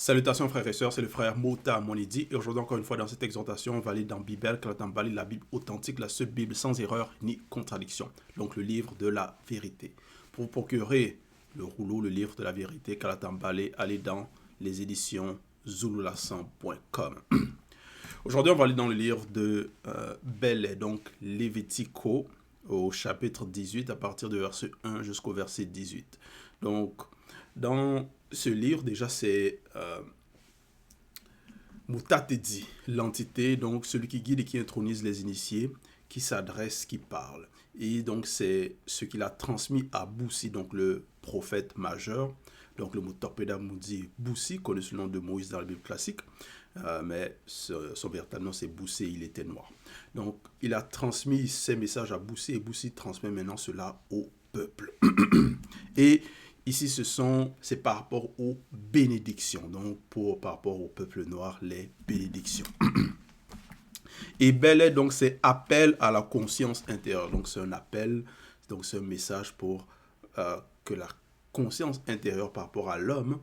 Salutations frères et sœurs, c'est le frère Mota Monidi et aujourd'hui encore une fois dans cette exhortation on va aller dans Bible, Kalatambali, la Bible authentique, la seule Bible sans erreur ni contradiction, donc le livre de la vérité. Pour vous procurer le rouleau, le livre de la vérité, Kalatambali, allez dans les éditions zululassan.com. Aujourd'hui on va aller dans le livre de Belé, donc Lévitico au chapitre 18 à partir de verset 1 jusqu'au verset 18. Donc dans ce livre, déjà, c'est Mutatedi, l'entité, donc celui qui guide et qui intronise les initiés, qui s'adresse, qui parle. Et donc, c'est ce qu'il a transmis à Boussi, donc le prophète majeur. Donc, le Mutapeda Moudi Boussi, connu sous le nom de Moïse dans la Bible classique, mais son véritable nom, c'est Boussi, il était noir. Donc, il a transmis ses messages à Boussi et Boussi transmet maintenant cela au peuple. Et ici, c'est par rapport aux bénédictions. Donc, par rapport au peuple noir, les bénédictions. Et Belé, donc, c'est appel à la conscience intérieure. Donc, c'est un appel, donc c'est un message pour que la conscience intérieure par rapport à l'homme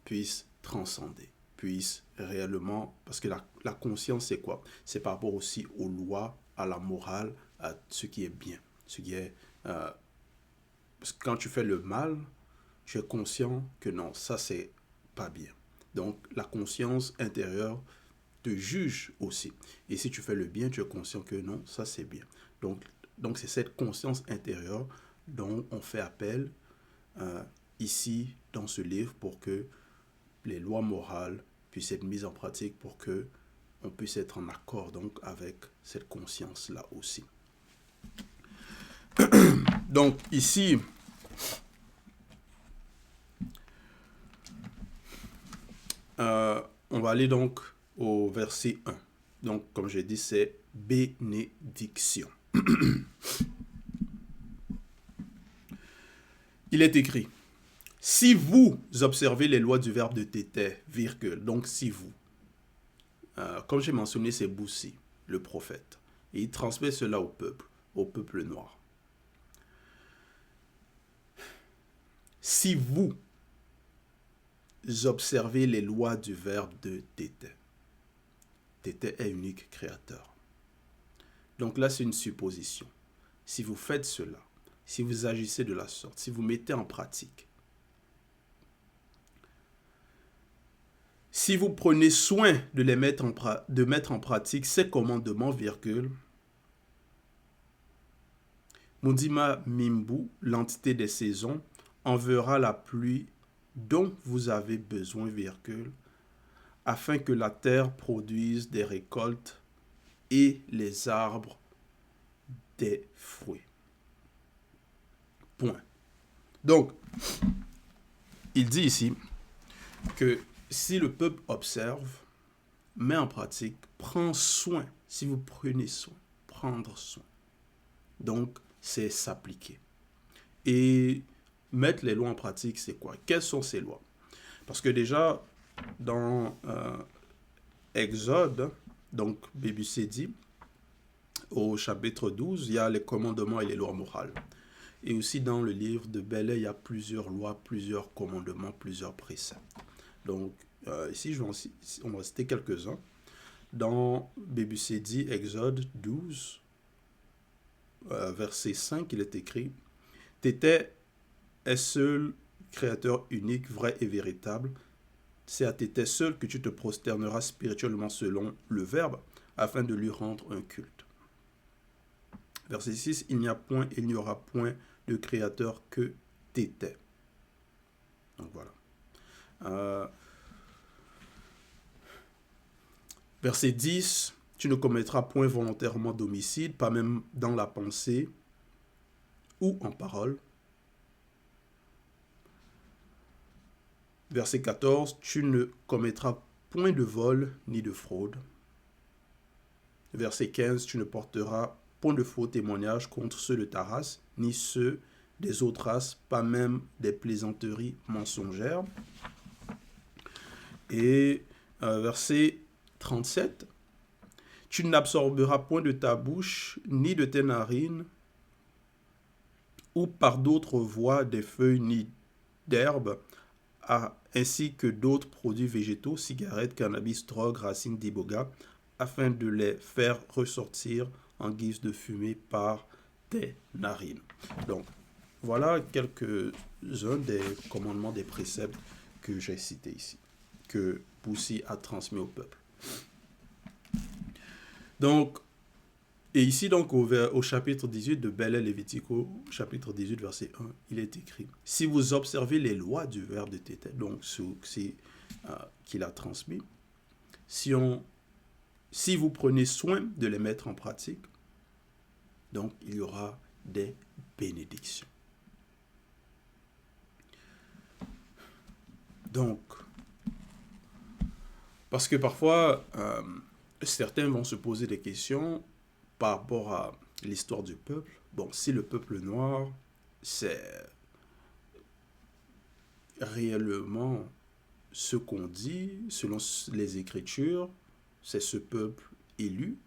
puisse transcender, puisse réellement... Parce que la conscience, c'est quoi? C'est par rapport aussi aux lois, à la morale, à ce qui est bien, ce qui est... Parce que quand tu fais le mal, tu es conscient que non, ça c'est pas bien. Donc la conscience intérieure te juge aussi. Et si tu fais le bien, tu es conscient que non, ça c'est bien. Donc c'est cette conscience intérieure dont on fait appel ici dans ce livre pour que les lois morales puissent être mises en pratique pour que on puisse être en accord donc avec cette conscience-là aussi. Donc ici, on va aller donc au verset 1. Donc comme j'ai dit, c'est bénédiction. Il est écrit, si vous observez les lois du verbe de tété, virgule, donc si vous, comme j'ai mentionné, c'est Boussi, le prophète, et il transmet cela au peuple noir. Si vous observez les lois du verbe de tété. Tété est unique créateur. Donc là, c'est une supposition. Si vous faites cela, si vous agissez de la sorte, si vous mettez en pratique, si vous prenez soin de mettre en pratique ces commandements, virgule, Mundima Mimbu, l'entité des saisons, enverra la pluie dont vous avez besoin, virgule, afin que la terre produise des récoltes et les arbres des fruits. Point. Donc, il dit ici que si le peuple observe, met en pratique, prend soin, si vous prenez soin, prendre soin. Donc, c'est s'appliquer. Et mettre les lois en pratique, c'est quoi? Quelles sont ces lois? Parce que déjà, dans Exode, donc BBC dit, au chapitre 12, il y a les commandements et les lois morales. Et aussi dans le livre de Belé, il y a plusieurs lois, plusieurs commandements, plusieurs préceptes. Donc ici, on va citer quelques-uns. Dans BBC dit, Exode 12, verset 5, il est écrit, « Tété est seul créateur unique, vrai et véritable. C'est à Tété seul que tu te prosterneras spirituellement selon le Verbe, afin de lui rendre un culte. » Verset 6, « Il n'y aura point de créateur que Tété. » Donc voilà. Verset 10, « Tu ne commettras point volontairement d'homicide, pas même dans la pensée ou en parole. » Verset 14, « Tu ne commettras point de vol ni de fraude. » Verset 15, « Tu ne porteras point de faux témoignages contre ceux de ta race, ni ceux des autres races, pas même des plaisanteries mensongères. » Et verset 37, « Tu n'absorberas point de ta bouche, ni de tes narines, ou par d'autres voies des feuilles, ni d'herbes, ainsi que d'autres produits végétaux, cigarettes, cannabis, drogues, racines d'iboga, afin de les faire ressortir en guise de fumée par tes narines. Donc, voilà quelques-uns des commandements, des préceptes que j'ai cités ici, que Boussy a transmis au peuple. Donc, et ici, donc, au chapitre 18 de Bel Lévitique, au chapitre 18, verset 1, il est écrit: si vous observez les lois du verbe de Tété, donc ce qu'il a transmis, si vous prenez soin de les mettre en pratique, donc il y aura des bénédictions. Donc, parce que parfois, certains vont se poser des questions par rapport à l'histoire du peuple. Bon, si le peuple noir, c'est réellement ce qu'on dit, selon les Écritures, c'est ce peuple élu,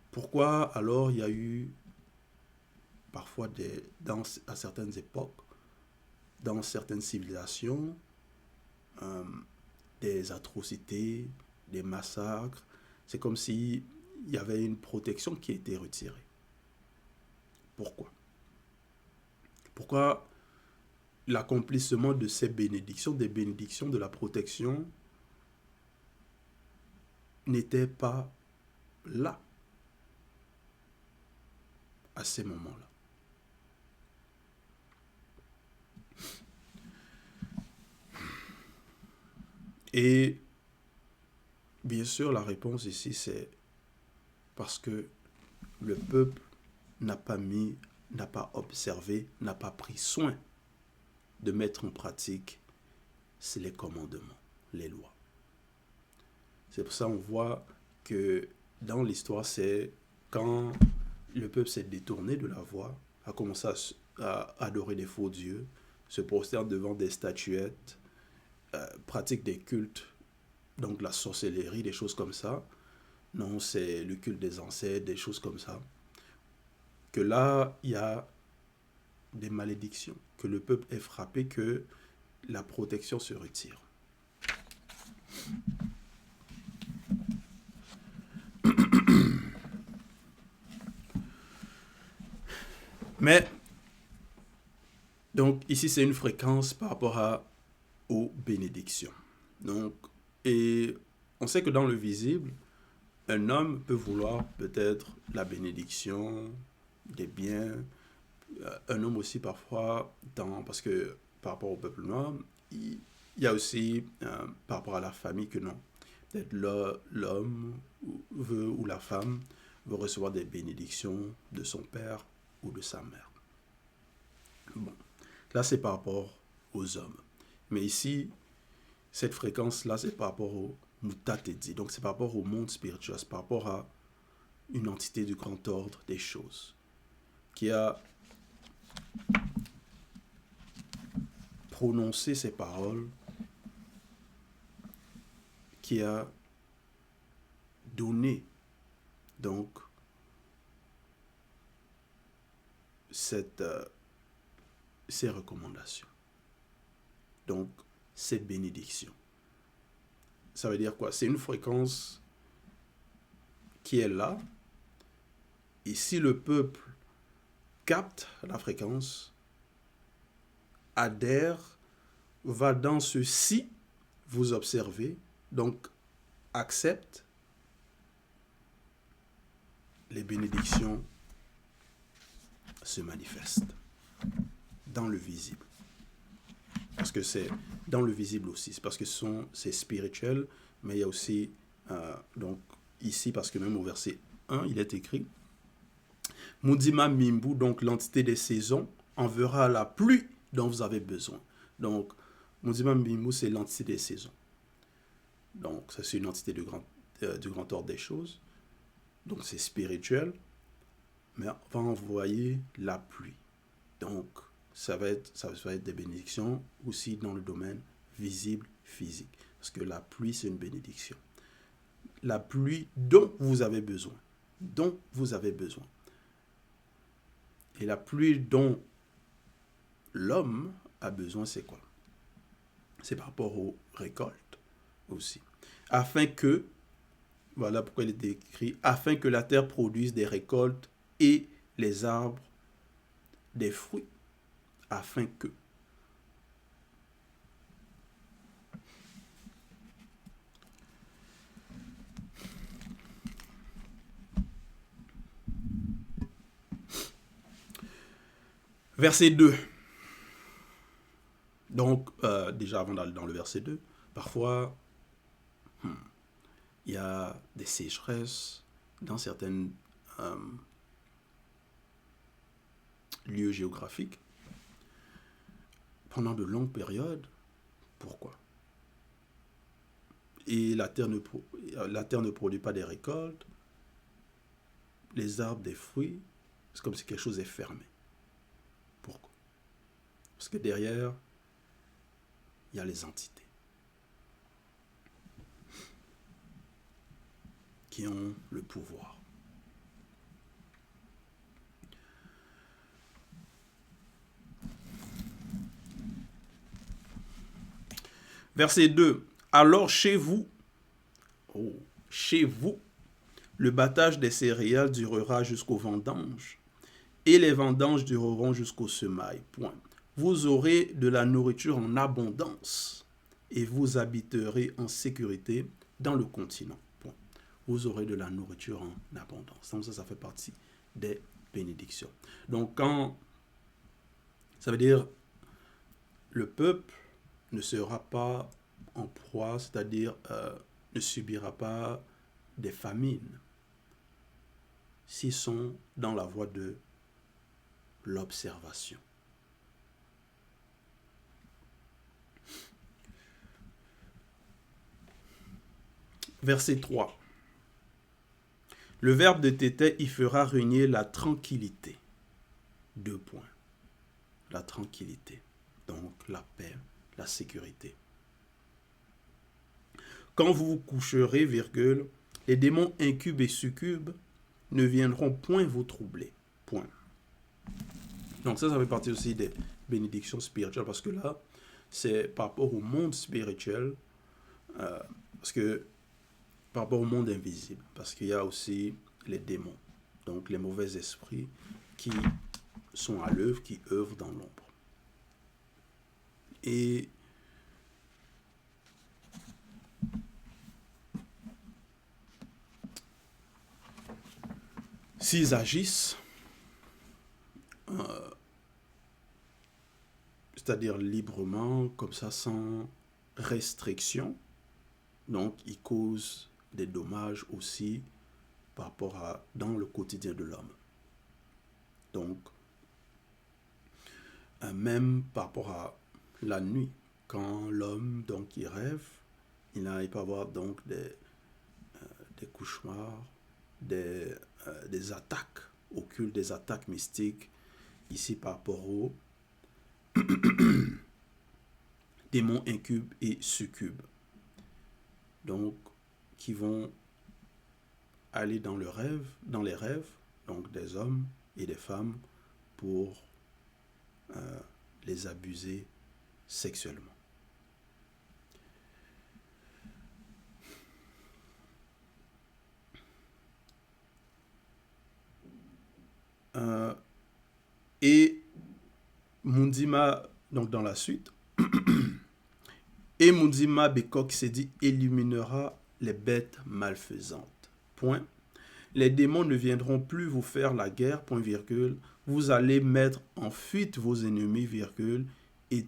pourquoi alors il y a eu parfois à certaines époques, dans certaines civilisations, des atrocités, des massacres? C'est comme si il y avait une protection qui était retirée. Pourquoi? Pourquoi l'accomplissement de ces bénédictions, des bénédictions de la protection, n'était pas là à ces moments-là? Et bien sûr, la réponse ici, c'est parce que le peuple n'a pas observé, n'a pas pris soin de mettre en pratique les commandements, les lois. C'est pour ça qu'on voit que dans l'histoire, c'est quand le peuple s'est détourné de la voie, a commencé à adorer des faux dieux, se prosterne devant des statuettes, pratique des cultes, donc la sorcellerie, des choses comme ça. Non, c'est le culte des ancêtres, des choses comme ça. Que là, il y a des malédictions, que le peuple est frappé, que la protection se retire. Mais, donc ici c'est une fréquence par rapport aux bénédictions. Donc, et on sait que dans le visible, un homme peut vouloir peut-être la bénédiction, des biens. Un homme aussi parfois, parce que par rapport au peuple noir, il y a aussi par rapport à la famille que non. Peut-être l'homme ou la femme veut recevoir des bénédictions de son père ou de sa mère. Bon, là c'est par rapport aux hommes. Mais ici, cette fréquence-là, c'est par rapport au mutatedi. Donc c'est par rapport au monde spirituel, c'est par rapport à une entité du grand ordre des choses qui a prononcé ces paroles, qui a donné donc ces recommandations, donc ces bénédictions. Ça veut dire quoi? C'est une fréquence qui est là, et si le peuple capte la fréquence, adhère, va dans ceci, vous observez, donc accepte, les bénédictions se manifestent dans le visible. Parce que c'est dans le visible aussi, c'est parce que c'est spirituel, mais il y a aussi, donc ici, parce que même au verset 1, il est écrit: Mudima Mimbu, donc l'entité des saisons, enverra la pluie dont vous avez besoin. Donc, Mudima Mimbu, c'est l'entité des saisons. Donc, ça, c'est une entité du grand ordre des choses. Donc, c'est spirituel, mais on va envoyer la pluie. Donc, ça va être des bénédictions aussi dans le domaine visible, physique. Parce que la pluie, c'est une bénédiction. La pluie dont vous avez besoin. Dont vous avez besoin. Et la pluie dont l'homme a besoin, c'est quoi? c'est par rapport aux récoltes aussi. Afin que, voilà pourquoi il est écrit, afin que la terre produise des récoltes et les arbres des fruits. Afin que. Verset 2. Donc, déjà avant d'aller dans le verset 2, parfois, il y a des sécheresses dans certains lieux géographiques pendant de longues périodes. Pourquoi? Et la terre ne produit pas des récoltes, les arbres des fruits, c'est comme si quelque chose est fermé. Pourquoi? Parce que derrière, il y a les entités qui ont le pouvoir. Verset 2. Alors chez vous, le battage des céréales durera jusqu'aux vendanges, et les vendanges dureront jusqu'aux semailles. Point. Vous aurez de la nourriture en abondance, et vous habiterez en sécurité dans le continent. Point. Vous aurez de la nourriture en abondance. Donc ça fait partie des bénédictions. Donc quand, ça veut dire, le peuple ne sera pas en proie, c'est-à-dire ne subira pas des famines s'ils sont dans la voie de l'observation. Verset 3. Le verbe de Tété y fera régner la tranquillité. 2 points. La tranquillité. Donc la paix, la sécurité. Quand vous vous coucherez, virgule, les démons incubes et succubes ne viendront point vous troubler. Point. Donc ça fait partie aussi des bénédictions spirituelles, parce que là, c'est par rapport au monde spirituel, parce que par rapport au monde invisible, parce qu'il y a aussi les démons, donc les mauvais esprits qui sont à l'œuvre, qui œuvrent dans l'ombre. Et s'ils agissent, c'est-à-dire librement, comme ça, sans restriction, donc ils causent des dommages aussi par rapport à dans le quotidien de l'homme. Donc, même par rapport à la nuit, quand l'homme donc il rêve, il peut avoir donc des cauchemars, des attaques occultes, des attaques mystiques, ici par rapport aux démons incubes et succubes. Donc, qui vont aller dans les rêves, donc des hommes et des femmes, pour les abuser sexuellement. Et Mundima, donc dans la suite, et Mundima Bekok s'est dit illuminera les bêtes malfaisantes. Point. Les démons ne viendront plus vous faire la guerre, point virgule. Vous allez mettre en fuite vos ennemis, virgule, et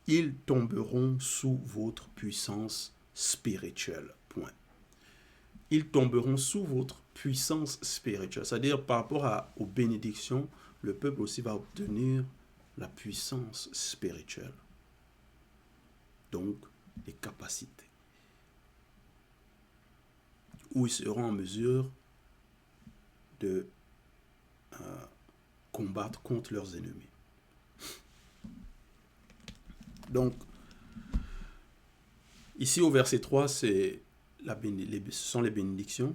ils tomberont sous votre puissance spirituelle. Point. Ils tomberont sous votre puissance spirituelle. C'est-à-dire par rapport aux bénédictions, le peuple aussi va obtenir la puissance spirituelle. Donc, les capacités. Où ils seront en mesure de combattre contre leurs ennemis. Donc, ici au verset 3, ce sont les bénédictions,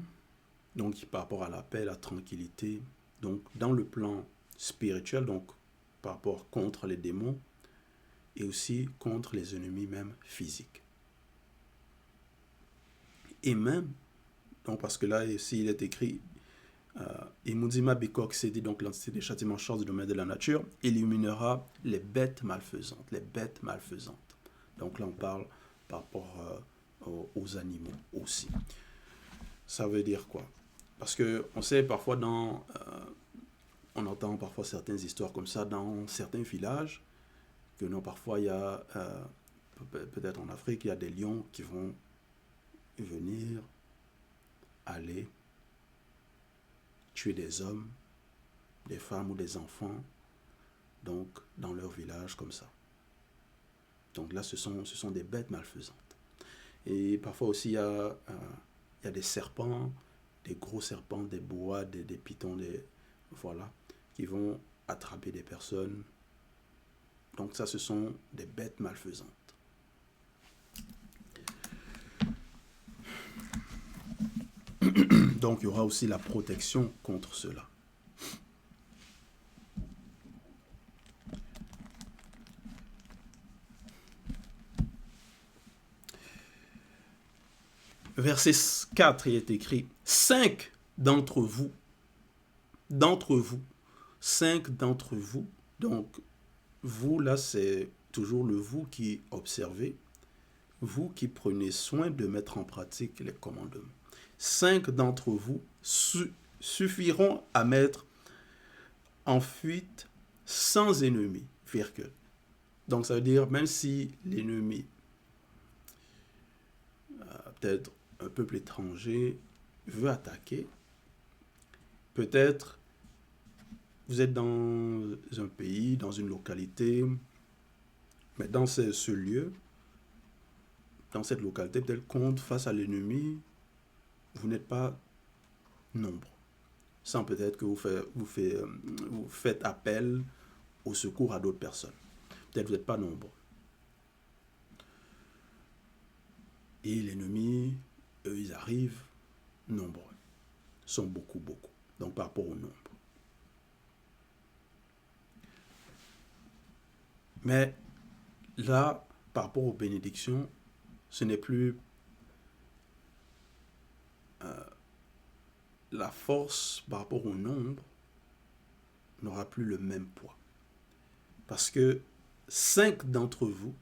donc par rapport à la paix, la tranquillité. Donc, dans le plan spirituel, donc par rapport contre les démons, et aussi contre les ennemis même physiques. Et même, donc parce que là ici il est écrit, et Mudima Bekok s'est dit, donc l'entité des châtiments charges du domaine de la nature, éliminera les bêtes malfaisantes, les bêtes malfaisantes. Donc là on parle par rapport aux animaux aussi. Ça veut dire quoi? Parce que on sait parfois on entend parfois certaines histoires comme ça dans certains villages, que non, parfois il y a, peut-être en Afrique, il y a des lions qui vont venir, aller, tuer des hommes, des femmes ou des enfants, donc dans leur village comme ça. Donc là, ce sont des bêtes malfaisantes. Et parfois aussi, il y a des serpents, des gros serpents, des boas, des pitons, voilà, qui vont attraper des personnes. Donc ça, ce sont des bêtes malfaisantes. Donc il y aura aussi la protection contre cela. Verset 4, il est écrit, 5 d'entre vous, 5 d'entre vous, donc vous là c'est toujours le vous qui observez, vous qui prenez soin de mettre en pratique les commandements. 5 d'entre vous suffiront à mettre en fuite sans ennemi, virgule. Donc ça veut dire même si l'ennemi, peut-être un peuple étranger, veut attaquer, peut-être vous êtes dans un pays, dans une localité, mais dans ce lieu, dans cette localité, peut-être contre face à l'ennemi, vous n'êtes pas nombreux. Sans peut-être que vous faites appel au secours à d'autres personnes. Peut-être que vous n'êtes pas nombreux. Et l'ennemi, eux, ils arrivent nombreux. Ils sont beaucoup. Donc par rapport au nombre. Mais là, par rapport aux bénédictions, ce n'est plus la force par rapport au nombre n'aura plus le même poids. Parce que 5 d'entre vous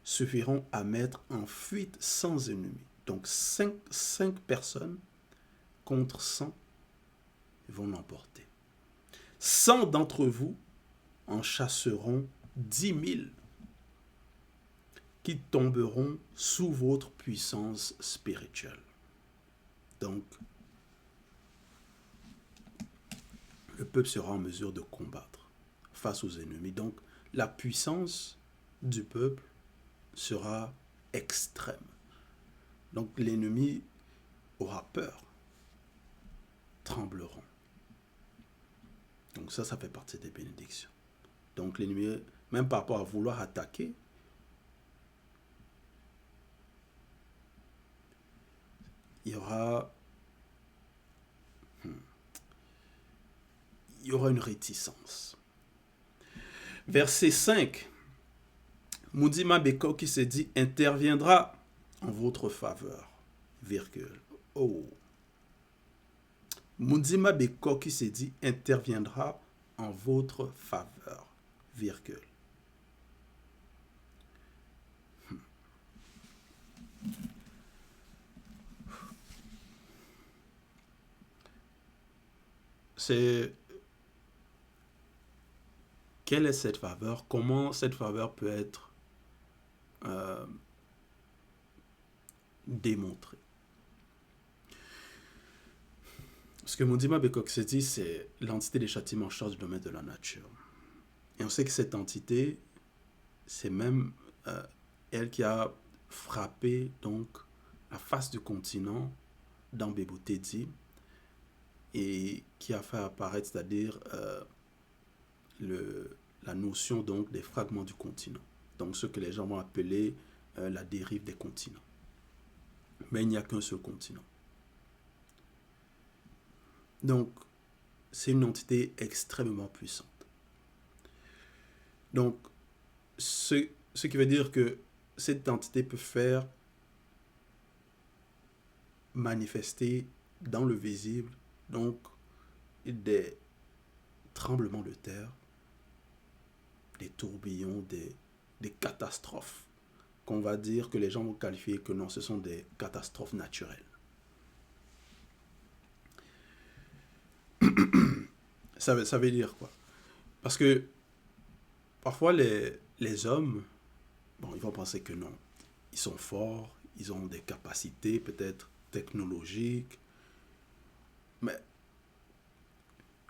suffiront à mettre en fuite sans ennemi. Donc 5 personnes contre 100 vont l'emporter. 100 d'entre vous en chasseront 10 000 qui tomberont sous votre puissance spirituelle. Donc, le peuple sera en mesure de combattre face aux ennemis. Donc, la puissance du peuple sera extrême. Donc, l'ennemi aura peur, trembleront. Donc, ça fait partie des bénédictions. Donc, l'ennemi, même par rapport à vouloir attaquer, il y aura une réticence. Verset 5, Mudima Bekok qui se dit interviendra en votre faveur, virgule. Oh. Mudima Bekok qui se dit interviendra en votre faveur, virgule. Quelle est cette faveur? Comment cette faveur peut être démontrée? Ce que Mudima Bekok se dit, c'est l'entité des châtiments en charge du domaine de la nature. Et on sait que cette entité, c'est même elle qui a frappé donc la face du continent dans Beboutedi et qui a fait apparaître, c'est-à-dire la notion donc des fragments du continent. Donc ce que les gens vont appeler la dérive des continents. Mais il n'y a qu'un seul continent. Donc c'est une entité extrêmement puissante. Donc ce ce qui veut dire que cette entité peut faire manifester dans le visible, donc, des tremblements de terre, des tourbillons, des catastrophes, qu'on va dire que les gens vont qualifier que non, ce sont des catastrophes naturelles. Ça veut dire quoi? Parce que parfois les hommes, bon, ils vont penser que non, ils sont forts, ils ont des capacités peut-être technologiques, mais,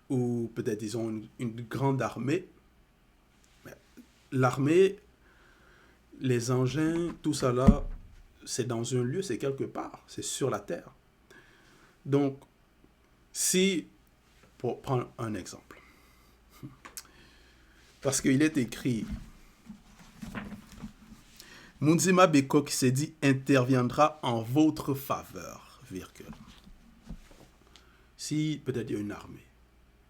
ou peut-être ils ont une grande armée. Mais l'armée, les engins, tout ça là, c'est dans un lieu, c'est quelque part, c'est sur la terre. Donc, si, pour prendre un exemple, parce qu'il est écrit, Munzima Beko qui s'est dit interviendra en votre faveur, virgule. Si peut-être il y a une armée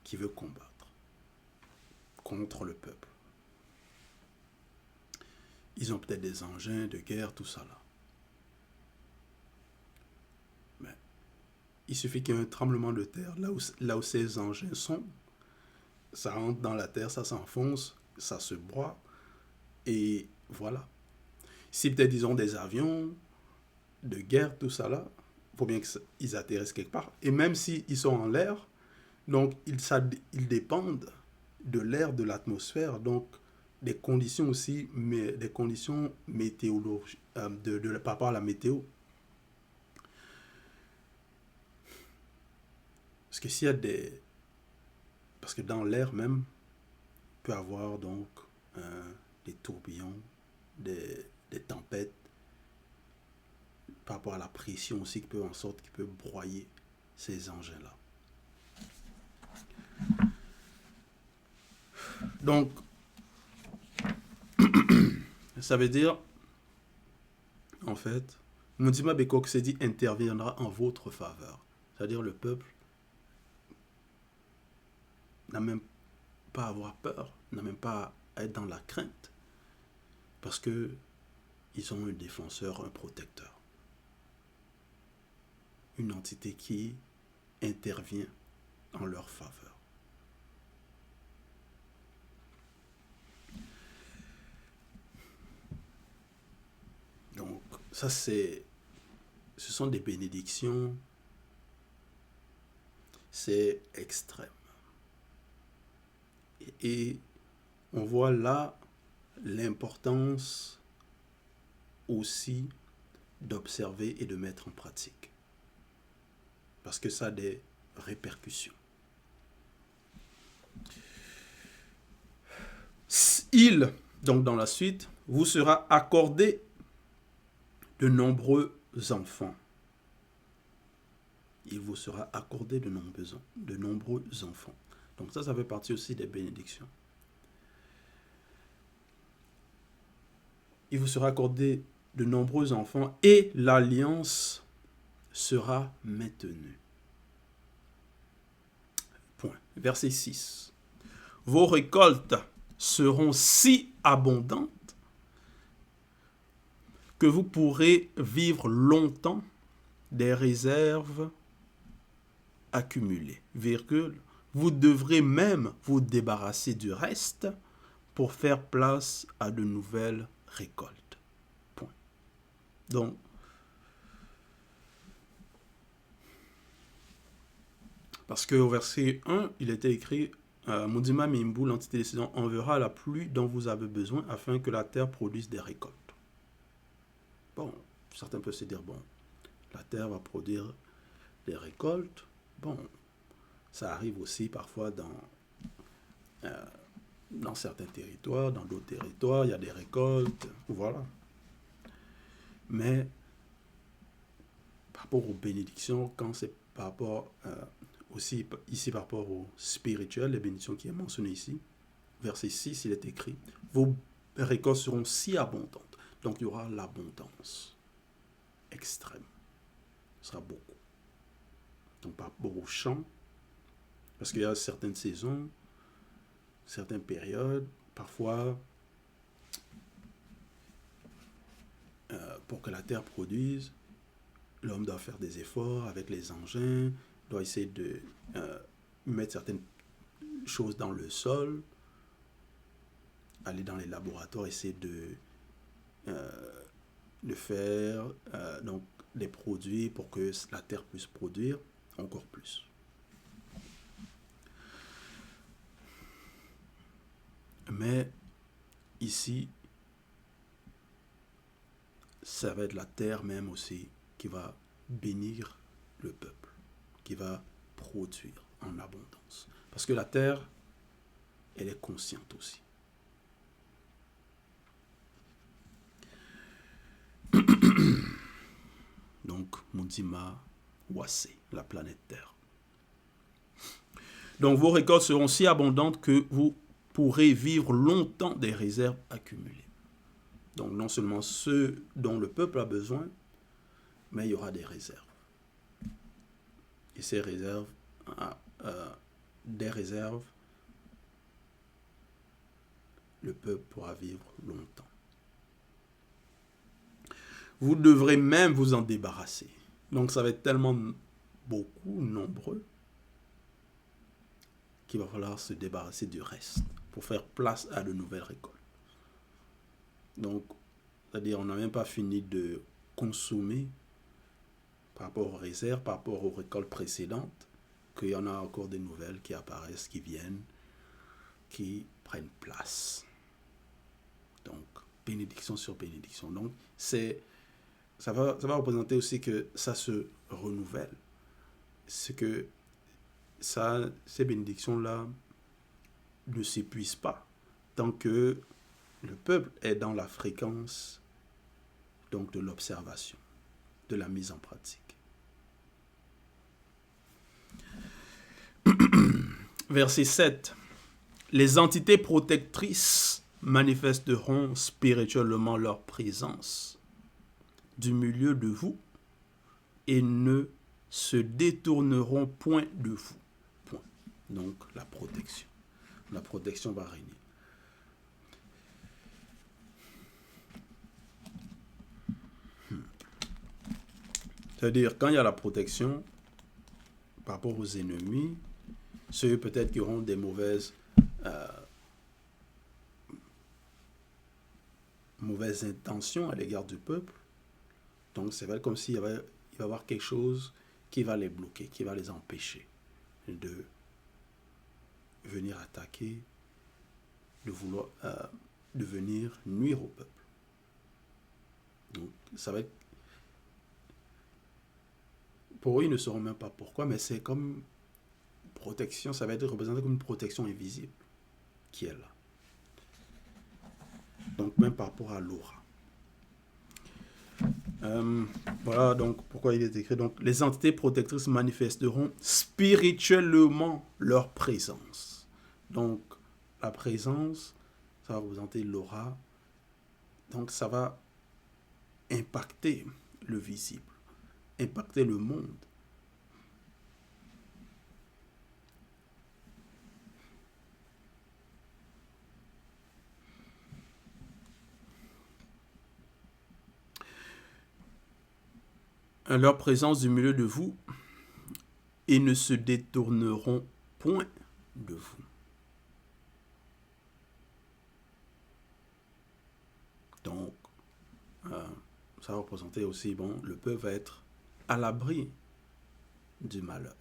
qui veut combattre contre le peuple, ils ont peut-être des engins de guerre, tout ça là. Mais il suffit qu'il y ait un tremblement de terre, là où ces engins sont, ça rentre dans la terre, ça s'enfonce, ça se broie, et voilà. Si peut-être ils ont des avions de guerre, tout ça là, il faut bien qu'ils atterrissent quelque part. Et même s'ils sont en l'air, donc ils dépendent de l'air, de l'atmosphère, donc des conditions aussi, mais des conditions météorologiques, par rapport à la météo. Parce que s'il y a des... Parce que dans l'air même, il peut y avoir donc des tourbillons, des tempêtes, par rapport à la pression aussi qui peut en sorte qui peut broyer ces engins-là. Donc, ça veut dire, en fait, Mundima Bekok s'est dit interviendra en votre faveur. C'est-à-dire le peuple n'a même pas à avoir peur, n'a même pas à être dans la crainte, parce que ils ont un défenseur, un protecteur, une entité qui intervient en leur faveur. Donc, ça ce sont des bénédictions, c'est extrême. Et on voit là l'importance aussi d'observer et de mettre en pratique. Parce que ça a des répercussions. Il, donc dans la suite, vous sera accordé de nombreux enfants. Il vous sera accordé de nombreux enfants. Donc ça fait partie aussi des bénédictions. Il vous sera accordé de nombreux enfants et l'alliance sera maintenue. Point. Verset 6. Vos récoltes seront si abondantes que vous pourrez vivre longtemps des réserves accumulées. Virgule. Vous devrez même vous débarrasser du reste pour faire place à de nouvelles récoltes. Point. Donc, parce qu'au verset 1, il était écrit Mundima Mimbu, l'entité décision, enverra la pluie dont vous avez besoin afin que la terre produise des récoltes. Bon, certains peuvent se dire, bon, la terre va produire des récoltes. Bon, ça arrive aussi parfois dans certains territoires, dans d'autres territoires, il y a des récoltes, voilà. Mais par rapport aux bénédictions, quand c'est par rapport aussi ici par rapport au spirituel, les bénédictions qui est mentionnées ici, verset 6, il est écrit, vos récoltes seront si abondantes. Donc il y aura l'abondance extrême. Ce sera beaucoup. Donc par rapport au champ, parce qu'il y a certaines saisons, certaines périodes, parfois pour que la terre produise, l'homme doit faire des efforts avec les engins, doit essayer de mettre certaines choses dans le sol, aller dans les laboratoires, essayer de faire donc des produits pour que la terre puisse produire encore plus. Mais ici, ça va être la terre même aussi qui va bénir le peuple, qui va produire en abondance. Parce que la terre, elle est consciente aussi. Donc, Mundima Wase, la planète Terre. Donc, vos récoltes seront si abondantes que vous pourrez vivre longtemps des réserves accumulées. Donc, non seulement ceux dont le peuple a besoin, mais il y aura des réserves. Et ces réserves, des réserves, le peuple pourra vivre longtemps. Vous devrez même vous en débarrasser. Donc, ça va être tellement beaucoup, nombreux, qu'il va falloir se débarrasser du reste pour faire place à de nouvelles récoltes. Donc, c'est-à-dire, on n'a même pas fini de consommer par rapport aux réserves, par rapport aux récoltes précédentes, qu'il y en a encore des nouvelles qui apparaissent, qui viennent, qui prennent place. Donc, bénédiction sur bénédiction. Donc, ça va représenter aussi que ça se renouvelle. C'est que ces bénédictions-là ne s'épuisent pas tant que le peuple est dans la fréquence donc de l'observation, de la mise en pratique. Verset 7. Les entités protectrices manifesteront spirituellement leur présence du milieu de vous et ne se détourneront point de vous. Point. Donc, la protection. La protection va régner. C'est-à-dire, quand il y a la protection par rapport aux ennemis, ceux peut-être qui auront des mauvaises intentions à l'égard du peuple, donc c'est vrai comme s'il va y avoir quelque chose qui va les bloquer, qui va les empêcher de venir attaquer, de venir nuire au peuple. Donc ça va être, pour eux ils ne sauront même pas pourquoi, mais c'est comme protection, ça va être représenté comme une protection invisible qui est là. Donc même par rapport à l'aura. Voilà donc pourquoi il est écrit. Donc les entités protectrices manifesteront spirituellement leur présence. Donc la présence, ça va représenter l'aura. Donc ça va impacter le visible, impacter le monde. Leur présence du milieu de vous et ne se détourneront point de vous. Donc, ça va représenter aussi, le peuple va être à l'abri du malheur,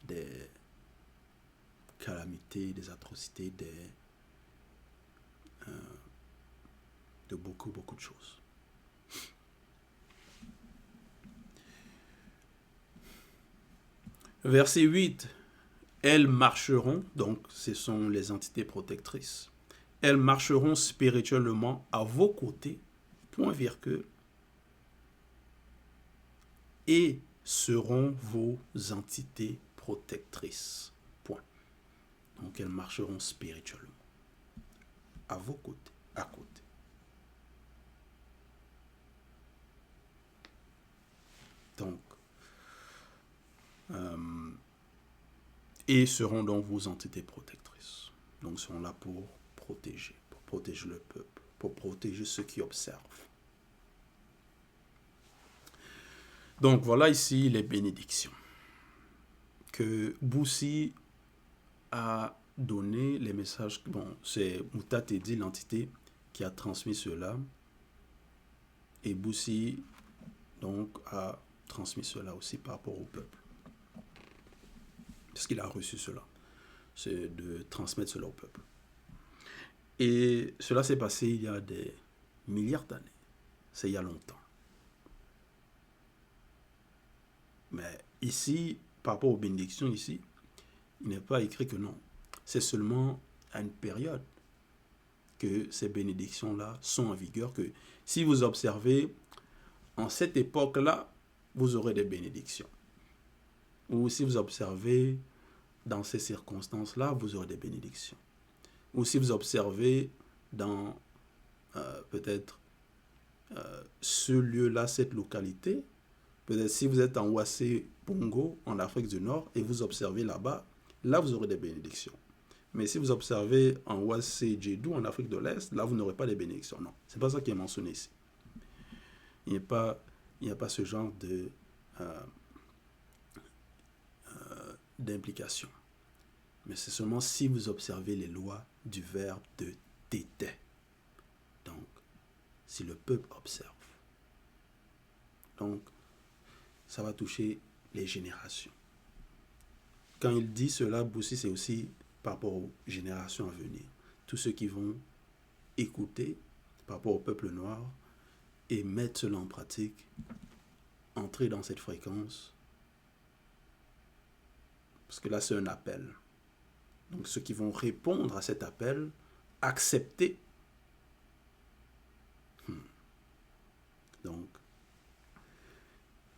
des calamités, des atrocités, de beaucoup de choses. Verset 8, elles marcheront, donc ce sont les entités protectrices, elles marcheront spirituellement à vos côtés, point virgule, et seront vos entités protectrices, point. Donc elles marcheront spirituellement à vos côtés, à côté. Donc, et seront donc vos entités protectrices. Donc seront là pour protéger le peuple, pour protéger ceux qui observent. Donc voilà ici les bénédictions que Boussi a donné, les messages. Bon, c'est Mouta Tedi, l'entité, qui a transmis cela, et Boussi donc a transmis cela aussi par rapport au peuple. Parce qu'il a reçu cela, c'est de transmettre cela au peuple. Et cela s'est passé il y a des milliards d'années, c'est il y a longtemps. Mais ici, par rapport aux bénédictions ici, il n'est pas écrit que non. C'est seulement à une période que ces bénédictions-là sont en vigueur, que si vous observez, en cette époque-là, vous aurez des bénédictions. Ou si vous observez, dans ces circonstances-là, vous aurez des bénédictions. Ou si vous observez dans peut-être ce lieu-là, cette localité, peut-être si vous êtes en Ouassé Bongo, en Afrique du Nord, et vous observez là-bas, là vous aurez des bénédictions. Mais si vous observez en Ouassé Djedou, en Afrique de l'Est, là vous n'aurez pas de bénédictions. Non, c'est pas ça qui est mentionné ici. Il n'y a pas ce genre d'implication. Mais c'est seulement si vous observez les lois du verbe de tété. Donc, si le peuple observe. Donc, ça va toucher les générations. Quand il dit cela, Boussi, c'est aussi par rapport aux générations à venir. Tous ceux qui vont écouter par rapport au peuple noir et mettre cela en pratique, entrer dans cette fréquence. Parce que là, c'est un appel. Donc, ceux qui vont répondre à cet appel, accepter. Donc,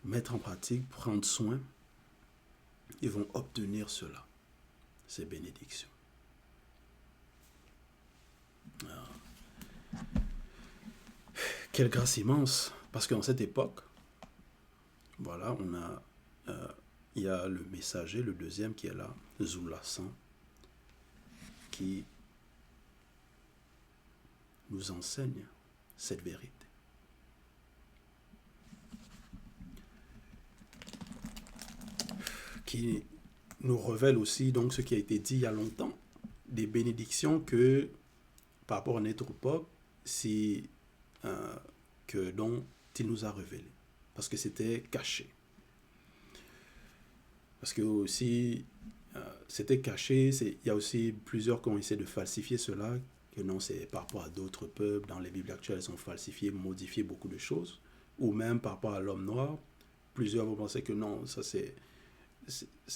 mettre en pratique, prendre soin, ils vont obtenir cela, ces bénédictions. Alors, quelle grâce immense, parce qu'en cette époque, voilà, il y a le messager, le deuxième qui est là, Zoulassan, qui nous enseigne cette vérité. Qui nous révèle aussi donc ce qui a été dit il y a longtemps, des bénédictions que par rapport à notre époque, dont il nous a révélé, parce que c'était caché. Parce que aussi, c'était caché, il y a aussi plusieurs qui ont essayé de falsifier cela, que non, c'est par rapport à d'autres peuples, dans les Bibles actuelles, elles ont falsifié, modifié beaucoup de choses, ou même par rapport à l'homme noir, plusieurs vont penser que non, ça c'est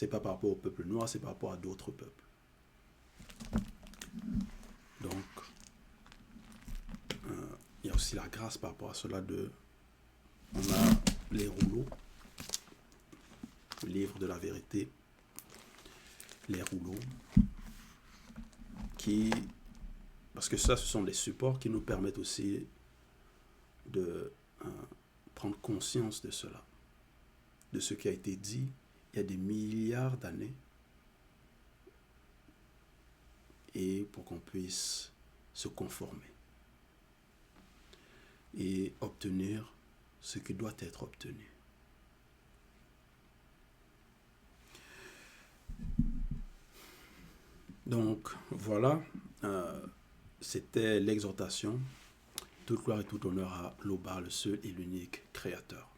pas par rapport au peuple noir, c'est par rapport à d'autres peuples. Donc, il y a aussi la grâce par rapport à cela on a les rouleaux, le livre de la vérité, les rouleaux, parce que ça, ce sont des supports qui nous permettent aussi de prendre conscience de cela, de ce qui a été dit il y a des milliards d'années, et pour qu'on puisse se conformer et obtenir ce qui doit être obtenu. Donc voilà, c'était l'exhortation. Toute gloire et tout honneur à l'Oba, le seul et l'unique Créateur.